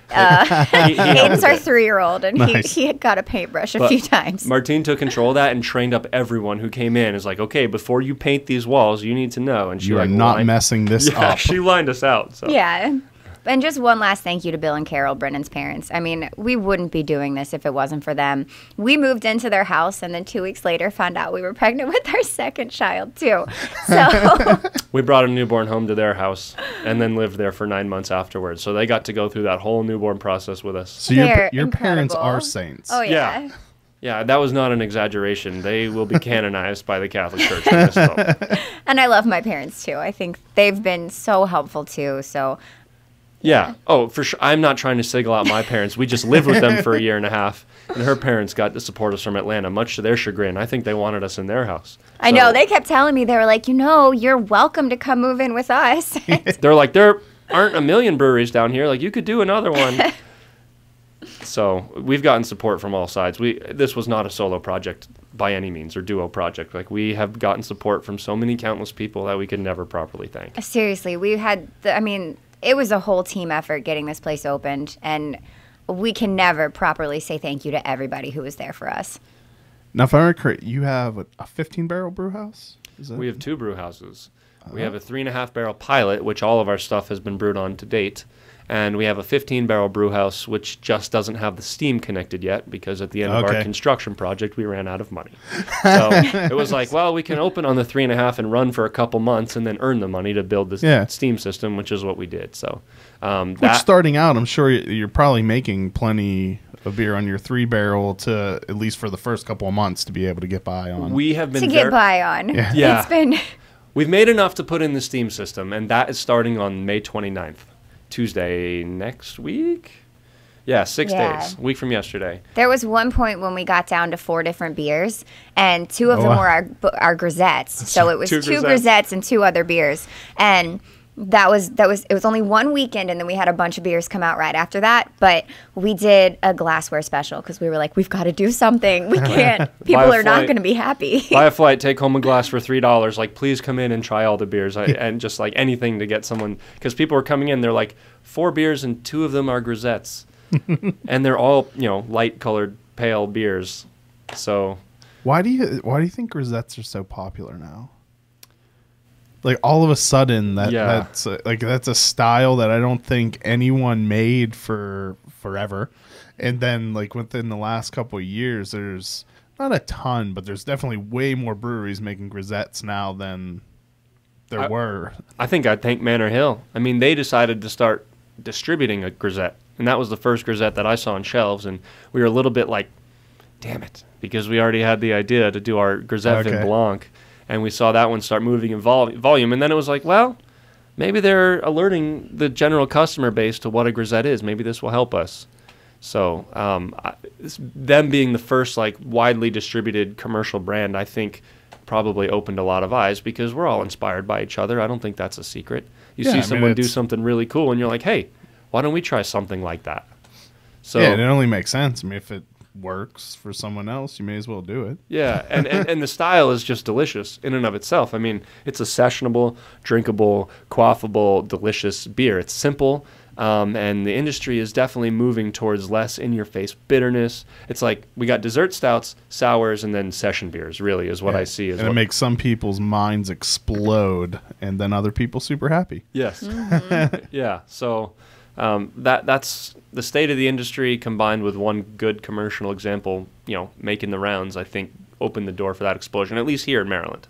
Aiden's our 3-year-old, and Nice. he had got a paintbrush a few times. Martine took control of that and trained up everyone who came in. Is like, okay, before you paint these walls, you need to know. And she You are like not messing this yeah, up. she lined us out. So. Yeah. And just one last thank you to Bill and Carol, Brennan's parents. I mean, we wouldn't be doing this if it wasn't for them. We moved into their house, and then 2 weeks later found out we were pregnant with our second child, too. So We brought a newborn home to their house and then lived there for 9 months afterwards. So they got to go through that whole newborn process with us. So They're your parents incredible. are saints. Oh, yeah. Yeah. Yeah, that was not an exaggeration. They will be canonized by the Catholic Church in this moment. And I love my parents, too. I think they've been so helpful, too. So Yeah. Oh, for sure. I'm not trying to single out my parents. We just lived with them for a year and a half, and her parents got to support us from Atlanta, much to their chagrin. I think they wanted us in their house. I know. They kept telling me, they were like, you're welcome to come move in with us. They're like, there aren't a million breweries down here. Like, you could do another one. So we've gotten support from all sides. This was not a solo project by any means, or duo project. Like, we have gotten support from so many countless people that we could never properly thank. Seriously, we had, it was a whole team effort getting this place opened, and we can never properly say thank you to everybody who was there for us. Now, if I remember correct, you have a 15-barrel brew house? We have 2 brew houses. We have a 3.5-barrel pilot, which all of our stuff has been brewed on to date. And we have a 15-barrel brew house, which just doesn't have the steam connected yet, because at the end of our construction project, we ran out of money. So it was like, well, we can open on the 3.5 and run for a couple months and then earn the money to build this steam system, which is what we did. So which, starting out, I'm sure you're probably making plenty of beer on your 3-barrel to, at least for the first couple of months, to be able to get by on. We have been to get by on. Yeah. It's been... We've made enough to put in the steam system, and that is starting on May 29th. Tuesday next week? Yeah, 6 days. A week from yesterday. There was one point when we got down to 4 different beers, and 2 of them were our grisettes. So it was 2 grisettes and 2 other beers. And it was only one weekend, and then we had a bunch of beers come out right after that. But we did a glassware special because we were like, we've got to do something. We can't. People are not going to be happy. Buy a flight, take home a glass for $3. Like, please come in and try all the beers. And just like anything to get someone, because people are coming in, they're like, 4 beers and 2 of them are grisettes. And they're all, light colored, pale beers. So why do you think grisettes are so popular now? Like, all of a sudden, that's a style that I don't think anyone made for forever. And then, like, within the last couple of years, there's not a ton, but there's definitely way more breweries making grisettes now than there were. I think I'd thank Manor Hill. I mean, they decided to start distributing a grisette, and that was the first grisette that I saw on shelves, and we were a little bit like, damn it, because we already had the idea to do our Grisette Vin Blanc. And we saw that one start moving in volume. And then it was like, well, maybe they're alerting the general customer base to what a grisette is. Maybe this will help us. So them being the first like widely distributed commercial brand, I think probably opened a lot of eyes, because we're all inspired by each other. I don't think that's a secret. You see someone do something really cool, and you're like, hey, why don't we try something like that? So yeah, it only makes sense. I mean, if it works for someone else, you may as well do it. Yeah, and the style is just delicious in and of itself. I mean, it's a sessionable, drinkable, quaffable, delicious beer. It's simple, and the industry is definitely moving towards less in-your-face bitterness. It's like we got dessert stouts, sours, and then session beers, really, is what I see. And it makes some people's minds explode, and then other people super happy. Yes. Mm-hmm. Yeah, so that's the state of the industry, combined with one good commercial example, making the rounds, I think opened the door for that explosion, at least here in Maryland.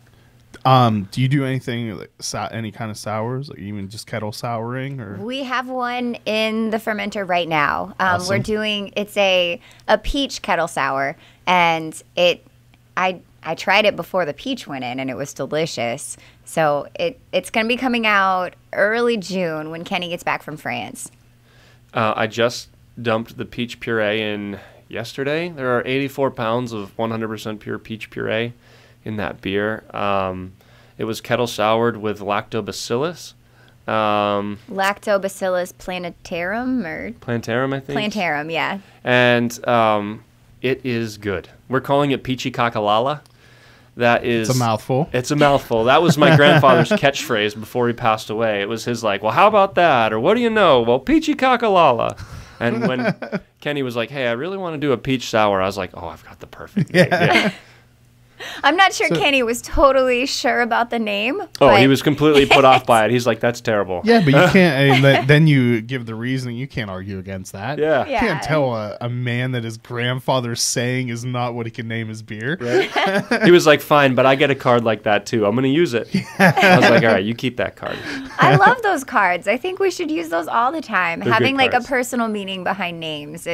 Do you do anything like any kind of sours, like even just kettle souring? Or we have one in the fermenter right now. Awesome. We're doing a peach kettle sour, and I tried it before the peach went in, and it was delicious. So it's going to be coming out early June when Kenny gets back from France. I just dumped the peach puree in yesterday. There are 84 pounds of 100% pure peach puree in that beer. It was kettle soured with lactobacillus. Lactobacillus plantarum or Plantarum, I think. plantarum, yeah. And it is good. We're calling it Peachy Cockalala. That is... It's a mouthful. It's a mouthful. That was my grandfather's catchphrase before he passed away. It was his like, well, how about that? Or what do you know? Well, Peachy Cockalala. And when Kenny was like, hey, I really want to do a peach sour, I was like, oh, I've got the perfect name. Yeah. I'm not sure Kenny was totally sure about the name. Oh, but he was completely put off by it. He's like, that's terrible. Yeah, but you can't. Then you give the reasoning. You can't argue against that. Yeah. You can't tell a man that his grandfather's saying is not what he can name his beer. Right? He was like, fine, but I get a card like that too. I'm going to use it. I was like, all right, you keep that card. I love those cards. I think we should use those all the time. They're Having good like a cards. personal meaning behind names.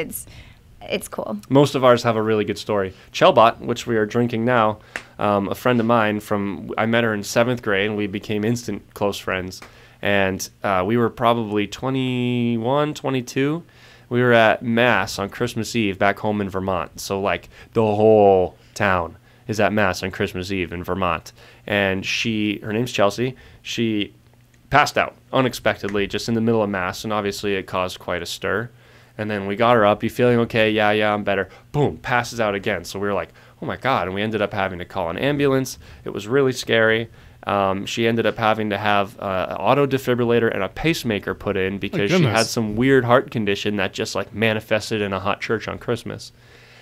It's cool. Most of ours have a really good story. Chelbot, which we are drinking now, a friend of mine I met her in 7th grade, and we became instant close friends. And we were probably 21, 22. We were at Mass on Christmas Eve back home in Vermont. So, like, the whole town is at Mass on Christmas Eve in Vermont. And her name's Chelsea, she passed out unexpectedly just in the middle of Mass, and obviously it caused quite a stir. And then we got her up. You feeling okay? Yeah, I'm better. Boom, passes out again. So we were like, oh my God. And we ended up having to call an ambulance. It was really scary. She ended up having to have an auto defibrillator and a pacemaker put in because she had some weird heart condition that just like manifested in a hot church on Christmas.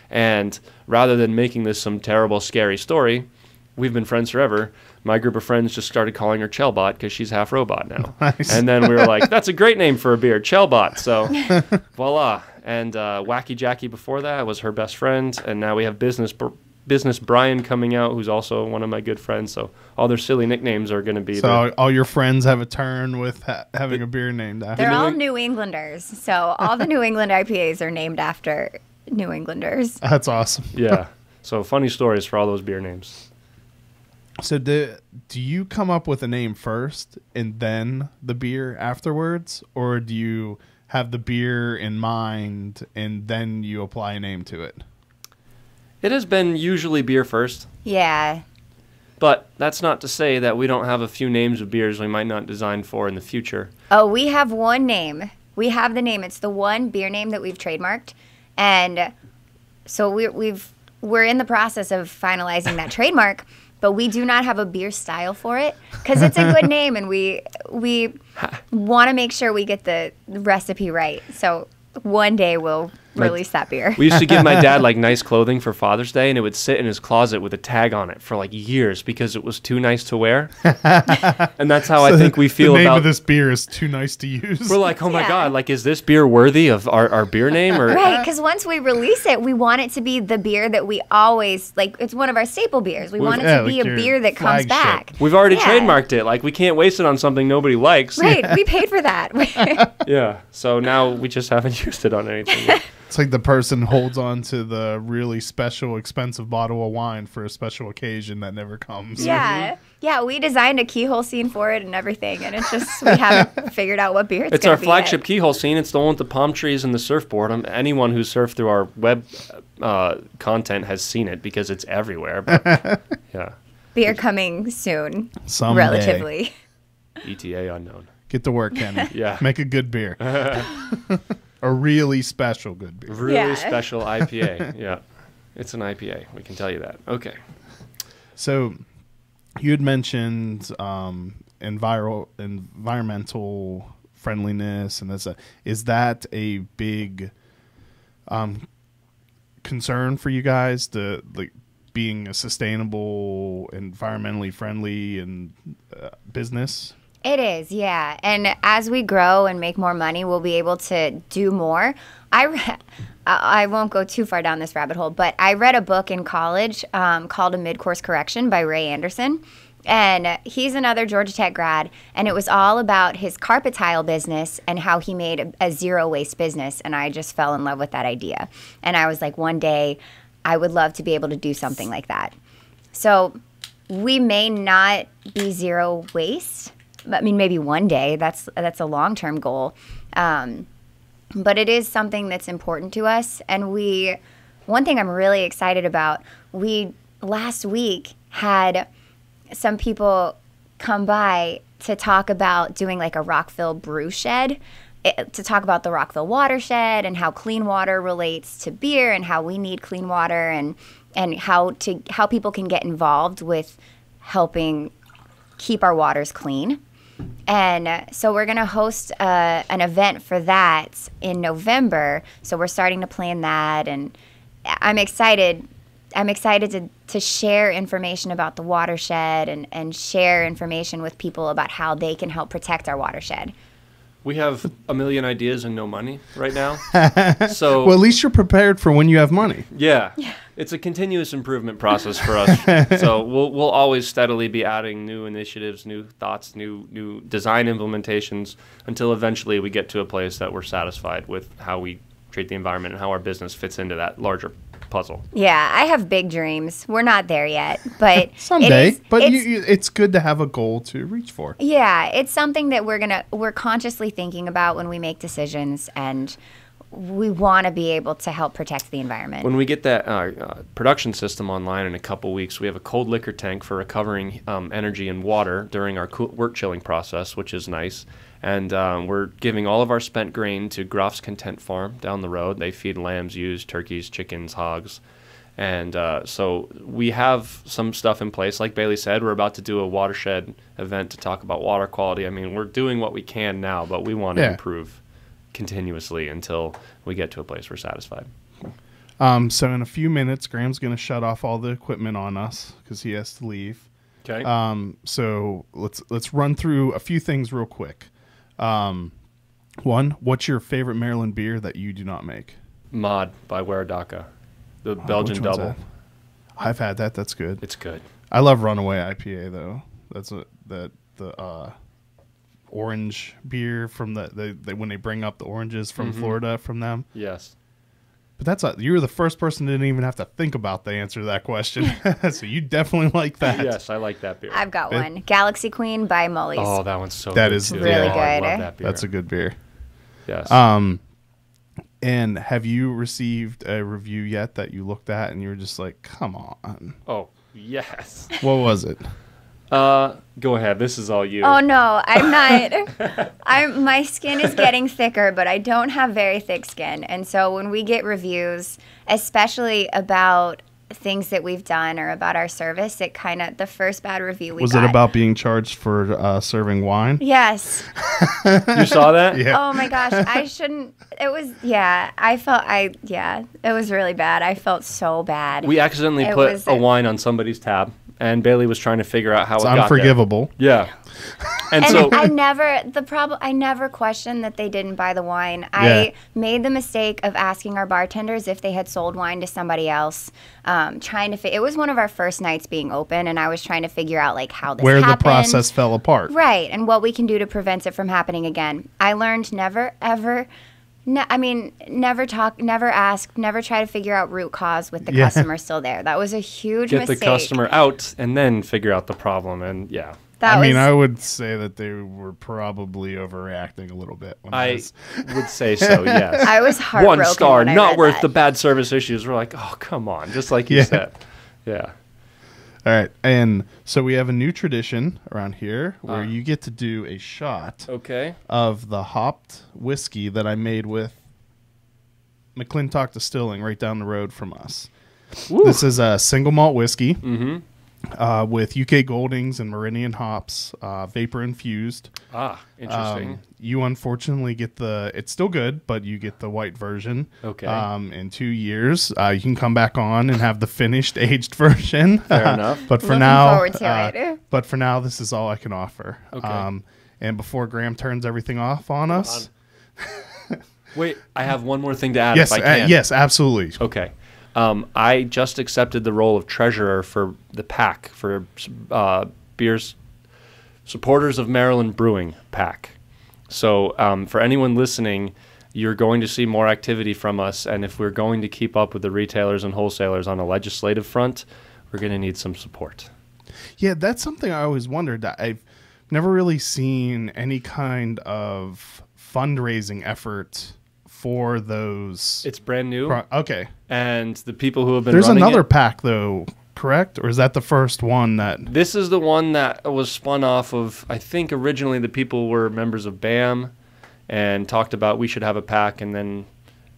And rather than making this some terrible, scary story, we've been friends forever. My group of friends just started calling her Chelbot because she's half robot now. Nice. And then we were like, that's a great name for a beer, Chelbot. So voila. And Wacky Jackie before that was her best friend. And now we have Business Brian coming out, who's also one of my good friends. So all their silly nicknames are going to be So all your friends have a turn with having a beer named after. They're all New Englanders. So all the New England IPAs are named after New Englanders. That's awesome. Yeah. So funny stories for all those beer names. So do you come up with a name first and then the beer afterwards? Or do you have the beer in mind and then you apply a name to it? It has been usually beer first. Yeah. But that's not to say that we don't have a few names of beers we might not design for in the future. Oh, we have one name. We have the name. It's the one beer name that we've trademarked. And so we're in the process of finalizing that trademark. But we do not have a beer style for it because it's a good name, and we want to make sure we get the recipe right. So one day we'll release that beer. We used to give my dad like nice clothing for Father's Day, and it would sit in his closet with a tag on it for like years because it was too nice to wear. And that's how I think we feel the name about of this beer is too nice to use. We're like, oh my Yeah. God, like is this beer worthy of our beer name? Or Right, because once we release it, we want it to be the beer that we always, like, it's one of our staple beers. We want it to be like a your beer that comes flagship. back. We've already Yeah. trademarked it. Like we can't waste it on something nobody likes. Right, we paid for that. Yeah. So now we just haven't used it on anything yet. It's like the person holds on to the really special, expensive bottle of wine for a special occasion that never comes. Yeah. Yeah, we designed a keyhole scene for it and everything, and it's just, we haven't figured out what beer It's gonna our be flagship yet. keyhole scene. It's the one with the palm trees and the surfboard. Anyone who's surfed through our web content has seen it because it's everywhere. But, yeah. Beer coming soon, Someday. relatively. ETA unknown. Get to work, Kenny. Yeah. Make a good beer. A really special good beer. Really Yeah. special IPA. Yeah. It's an IPA. We can tell you that. Okay. So you had mentioned environmental friendliness, and is that a big concern for you guys, the like being a sustainable, environmentally friendly and business? It is, yeah. And as we grow and make more money, we'll be able to do more. I won't go too far down this rabbit hole, but I read a book in college called A Mid-Course Correction by Ray Anderson. And he's another Georgia Tech grad, and it was all about his carpet tile business and how he made a zero waste business. And I just fell in love with that idea. And I was like, one day I would love to be able to do something like that. So we may not be zero waste. I mean, maybe one day. That's a long-term goal. but it is something that's important to us. And one thing I'm really excited about, we last week had some people come by to talk about doing like a Rockville brew shed, to talk about the Rockville watershed and how clean water relates to beer and how we need clean water, and how people can get involved with helping keep our waters clean. And so we're going to host an event for that in November. So we're starting to plan that, and I'm excited. I'm excited to share information about the watershed and share information with people about how they can help protect our watershed. We have a million ideas and no money right now. So well, at least you're prepared for when you have money. Yeah. It's a continuous improvement process for us. So we'll always steadily be adding new initiatives, new thoughts, new design implementations until eventually we get to a place that we're satisfied with how we treat the environment and how our business fits into that larger puzzle. Yeah, I have big dreams. We're not there yet, but someday. It's good to have a goal to reach for. Yeah, it's something that we're consciously thinking about when we make decisions, and we want to be able to help protect the environment. When we get that production system online in a couple weeks, we have a cold liquor tank for recovering energy and water during our work chilling process, which is nice. And we're giving all of our spent grain to Groff's Content Farm down the road. They feed lambs, ewes, turkeys, chickens, hogs. And so we have some stuff in place. Like Bailey said, we're about to do a watershed event to talk about water quality. I mean, we're doing what we can now, but we want to improve continuously until we get to a place we're satisfied. So in a few minutes, Graham's going to shut off all the equipment on us because he has to leave. Okay. So let's run through a few things real quick. One, what's your favorite Maryland beer that you do not make? Mod by Waradaka, the Belgian double. That? I've had that. That's good. It's good. I love Runaway IPA though. That's the orange beer from the when they bring up the oranges from Florida from them. Yes. But you were the first person that didn't even have to think about the answer to that question. So you definitely like that. Yes, I like that beer. I've got one. Galaxy Queen by Molly's. Oh, that one's so that good. Is too. really good. I love that beer. That's a good beer. Yes. And have you received a review yet that you looked at and you were just like, come on? Oh, yes. What was it? Go ahead. This is all you. Oh no, I'm not. My skin is getting thicker, but I don't have very thick skin. And so when we get reviews, especially about things that we've done or about our service, the first bad review we got. Was it about being charged for serving wine? Yes. You saw that? Yeah. Oh my gosh, I shouldn't. It was, it was really bad. I felt so bad. We accidentally put a wine on somebody's tab, and Bailey was trying to figure out how it got there. Unforgivable. Yeah. And so I never questioned that they didn't buy the wine. Yeah. I made the mistake of asking our bartenders if they had sold wine to somebody else. It was one of our first nights being open, and I was trying to figure out like how this happened. Where the process fell apart. Right, and what we can do to prevent it from happening again. I learned never talk, never ask, never try to figure out root cause with the customer still there. That was a huge mistake. Get the customer out and then figure out the problem, and yeah. I would say that they were probably overreacting a little bit. I would say so, yes. I was heartbroken. 1 star, when I not read worth that. the bad service issues. We're like, oh, come on, just like you said. Yeah. All right, and so we have a new tradition around here where you get to do a shot of the hopped whiskey that I made with McClintock Distilling right down the road from us. Woo. This is a single malt whiskey with UK Goldings and Meridian hops, vapor infused. Interesting. You unfortunately get it's still good, but you get the white version. Okay. In 2 years, you can come back on and have the finished aged version. Fair enough. But for Looking now, forward to it. But for now, this is all I can offer. Okay. And before Graham turns everything off on us. Wait, I have one more thing to add Yes, if I can. yes, absolutely. Okay. I just accepted the role of treasurer for the PAC, for Beers Supporters of Maryland Brewing PAC. So for anyone listening, you're going to see more activity from us, and if we're going to keep up with the retailers and wholesalers on a legislative front, we're going to need some support. Yeah, that's something I always wondered. I've never really seen any kind of fundraising effort for those. It's brand new. Okay. And the people who have been There's running another it, pack though, correct? Or is that the first one that? This is the one that was spun off of, I think originally the people were members of BAM and talked about we should have a pack, and then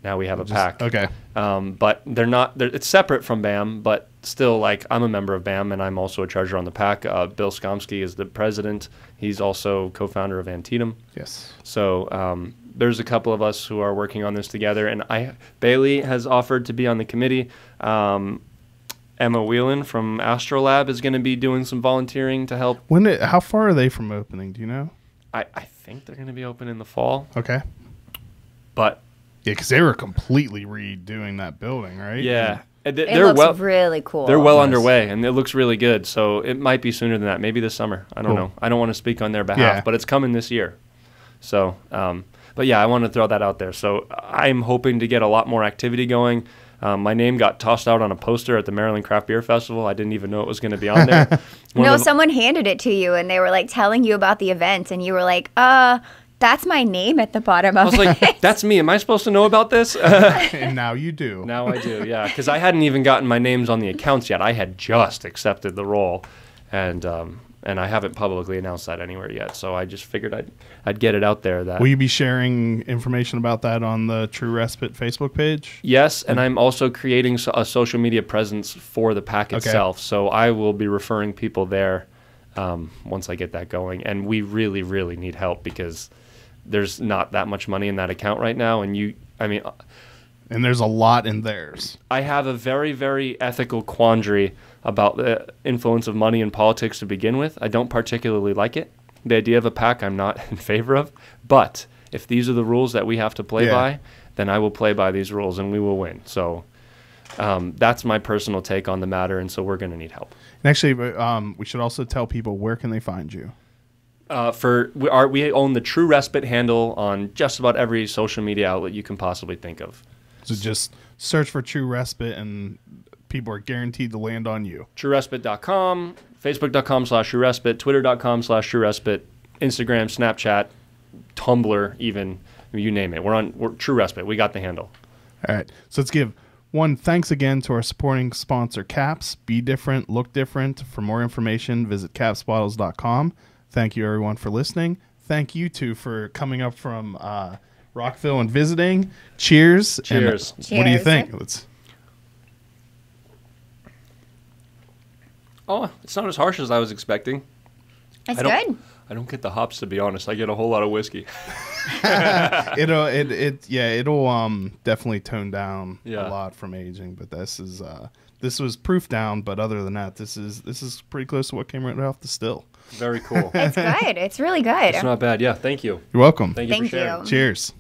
now we have a pack. Okay. But they're not, it's separate from BAM, but still, like, I'm a member of BAM and I'm also a treasurer on the pack. Bill Skomsky is the president. He's also co-founder of Antietam. Yes. So there's a couple of us who are working on this together, and Bailey has offered to be on the committee. Emma Whelan from Astrolab is going to be doing some volunteering to help. How far are they from opening? Do you know? I think they're going to be open in the fall. Okay. But yeah, because they were completely redoing that building, right? yeah, It looks really cool. They're well Nice. underway, and it looks really good. So it might be sooner than that. Maybe this summer. I don't Cool. know. I don't want to speak on their behalf, Yeah. but it's coming this year. So, but yeah, I want to throw that out there. So I'm hoping to get a lot more activity going. My name got tossed out on a poster at the Maryland Craft Beer Festival. I didn't even know it was going to be on there. Someone handed it to you, and they were like telling you about the event, and you were like, that's my name at the bottom of I was like, that's me. Am I supposed to know about this? And now you do. Now I do, yeah. Because I hadn't even gotten my names on the accounts yet. I had just accepted the role, and I haven't publicly announced that anywhere yet. So I just figured I'd get it out there. That Will you be sharing information about that on the True Respite Facebook page? Yes, and I'm also creating a social media presence for the pack itself. So I will be referring people there once I get that going. And we really, really need help because there's not that much money in that account right now. And And there's a lot in theirs. I have a very, very ethical quandary about the influence of money in politics to begin with. I don't particularly like it. The idea of a pack I'm not in favor of. But if these are the rules that we have to play by, then I will play by these rules and we will win. So that's my personal take on the matter, and so we're going to need help. And actually, we should also tell people, where can they find you? We own the True Respite handle on just about every social media outlet you can possibly think of. So just search for True Respite and people are guaranteed to land on you. TrueRespite.com, Facebook.com/TrueRespite, Twitter.com/TrueRespite, Instagram, Snapchat, Tumblr, even, you name it. We're True Respite. We got the handle. All right. So let's give one thanks again to our supporting sponsor, Caps. Be different, look different. For more information, visit capsbottles.com. Thank you, everyone, for listening. Thank you, two, for coming up from Rockville and visiting. Cheers. Cheers. And what do you think? Oh, it's not as harsh as I was expecting. It's good. I don't get the hops, to be honest. I get a whole lot of whiskey. It'll definitely tone down a Yeah. lot from aging, but this was proof down. But other than that, this is pretty close to what came right off the still. Very cool. It's good. It's really good. It's not bad. Yeah, thank you. You're welcome. Thank you for Thank sharing. you. Cheers.